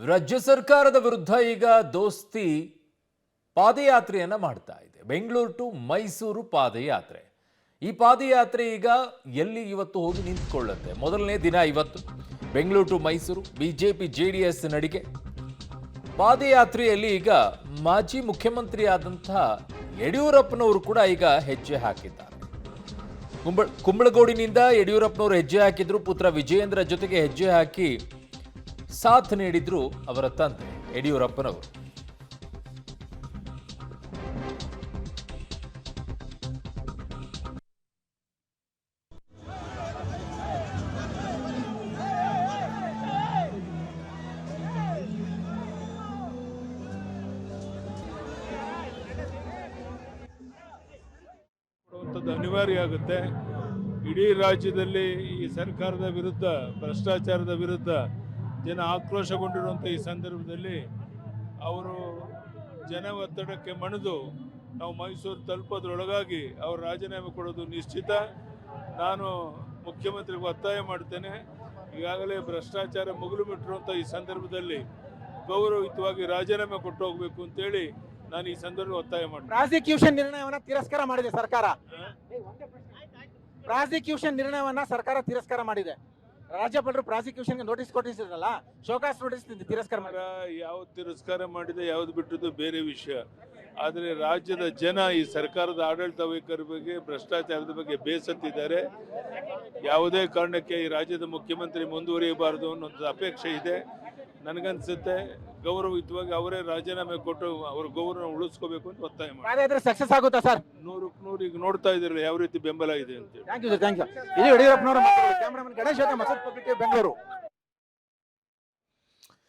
ರಾಜ್ಯ ಸರ್ಕಾರದ ವಿರುದ್ಧ ಈಗ ದೋಸ್ತಿ ಪಾದಯಾತ್ರೆಯನ್ನ ಮಾಡ್ತಾ ಇದೆ. ಬೆಂಗಳೂರು ಟು ಮೈಸೂರು ಪಾದಯಾತ್ರೆ. ಈ ಪಾದಯಾತ್ರೆ ಈಗ ಎಲ್ಲಿ ಇವತ್ತು ಹೋಗಿ ನಿಂತ್ಕೊಳ್ಳುತ್ತೆ. ಮೊದಲನೇ ದಿನ ಇವತ್ತು Bengaluru to Mysuru BJP JDS ನಡಿಗೆ ಪಾದಯಾತ್ರೆಯಲ್ಲಿ ಈಗ ಮಾಜಿ ಮುಖ್ಯಮಂತ್ರಿ ಆದಂತಹ ಯಡಿಯೂರಪ್ಪನವರು ಕೂಡ ಈಗ ಹೆಜ್ಜೆ ಹಾಕಿದ್ದಾರೆ. ಕುಂಬಳಗೋಡಿನಿಂದ ಯಡಿಯೂರಪ್ಪನವರು ಹೆಜ್ಜೆ ಹಾಕಿದ್ರು. ಪುತ್ರ ವಿಜಯೇಂದ್ರ ಜೊತೆಗೆ ಹೆಜ್ಜೆ ಹಾಕಿ ಸಾಥ್ ನೀಡಿದ್ರು ಅವರ ತಂದೆ ಯಡಿಯೂರಪ್ಪನವರು. ಅನಿವಾರ್ಯ ಆಗುತ್ತೆ. ಇಡೀ ರಾಜ್ಯದಲ್ಲಿ ಈ ಸರ್ಕಾರದ ವಿರುದ್ಧ, ಭ್ರಷ್ಟಾಚಾರದ ವಿರುದ್ಧ ಜನ ಆಕ್ರೋಶಗೊಂಡಿರುವಂಥ ಈ ಸಂದರ್ಭದಲ್ಲಿ ಅವರು ಜನ ಒತ್ತಡಕ್ಕೆ ಮಣಿದು ನಾವು ಮೈಸೂರು ತಲುಪೋದ್ರೊಳಗಾಗಿ ಅವರು ರಾಜೀನಾಮೆ ಕೊಡೋದು ನಿಶ್ಚಿತ. ನಾನು ಮುಖ್ಯಮಂತ್ರಿಗೆ ಒತ್ತಾಯ ಮಾಡ್ತೇನೆ. ಈಗಾಗಲೇ ಭ್ರಷ್ಟಾಚಾರ ಮುಗಿಲು ಬಿಟ್ಟಿರುವಂಥ ಈ ಸಂದರ್ಭದಲ್ಲಿ ಗೌರವಯುತವಾಗಿ ರಾಜೀನಾಮೆ ಕೊಟ್ಟು ಹೋಗಬೇಕು ಅಂತೇಳಿ ನಾನು ಈ ಸಂದರ್ಭ ಒತ್ತಾಯ ಮಾಡ್ತೀನಿ. ಪ್ರಾಸಿಕ್ಯೂಷನ್ ನಿರ್ಣಯವನ್ನ ತಿರಸ್ಕಾರ ಮಾಡಿದೆ ಸರ್ಕಾರ. ಪ್ರಾಸಿಕ್ಯೂಷನ್ ನಿರ್ಣಯವನ್ನ ಸರ್ಕಾರ ತಿರಸ್ಕಾರ ಮಾಡಿದೆ. ರಾಜ್ಯಪಾಲರು ಪ್ರಾಸಿಕ್ಯೂಷನ್ಗೆ ನೋಟಿಸ್ ಕೊಟ್ಟಿಸಿದ್ರಲ್ಲ, ಶೋಕಾಸ್ ನೋಟಿಸ್ ತಿರಸ್ಕಾರ ಮಾಡಿ. ಯಾವ್ದು ತಿರಸ್ಕಾರ ಮಾಡಿದೆ, ಯಾವ್ದು ಬಿಟ್ಟದ್ದು ಬೇರೆ ವಿಷಯ. ಆದರೆ ರಾಜ್ಯದ ಜನ ಈ ಸರ್ಕಾರದ ಆಡಳಿತ ವೈಖರಿ ಬಗ್ಗೆ, ಭ್ರಷ್ಟಾಚಾರದ ಬಗ್ಗೆ ಬೇಸತ್ತಿದ್ದಾರೆ. ಯಾವುದೇ ಕಾರಣಕ್ಕೆ ಈ ರಾಜ್ಯದ ಮುಖ್ಯಮಂತ್ರಿ ಮುಂದುವರಿಯಬಾರದು ಅನ್ನೋ ಒಂದು ಅಪೇಕ್ಷೆ ಇದೆ. ನನಗನ್ಸುತ್ತೆ ಗೌರವಯುತವಾಗಿ ಅವರೇ ರಾಜೀನಾಮೆ ಕೊಟ್ಟು ಅವ್ರ ಗೌರವ ಉಳಿಸ್ಕೋಬೇಕು ಅಂತ ಒತ್ತಾಯ ಮಾಡಿ. ಸಕ್ಸಸ್ ಆಗುತ್ತಾ ಸರ್? 100% ಈಗ ನೋಡ್ತಾ ಇದ್ರಲ್ಲ ಯಾವ ರೀತಿ ಬೆಂಬಲ ಇದೆ ಅಂತ. Thank you sir, thank you. ಇದು ಯಡಿಯೂರಪ್ಪನವರ ಮಾತುಗಳು. ಕ್ಯಾಮರಾಮನ್ ಗಣೇಶ್ ಜೊತೆ ಮಸೂದ್ ಪಬ್ಲಿಕ್, ಬೆಂಗಳೂರು.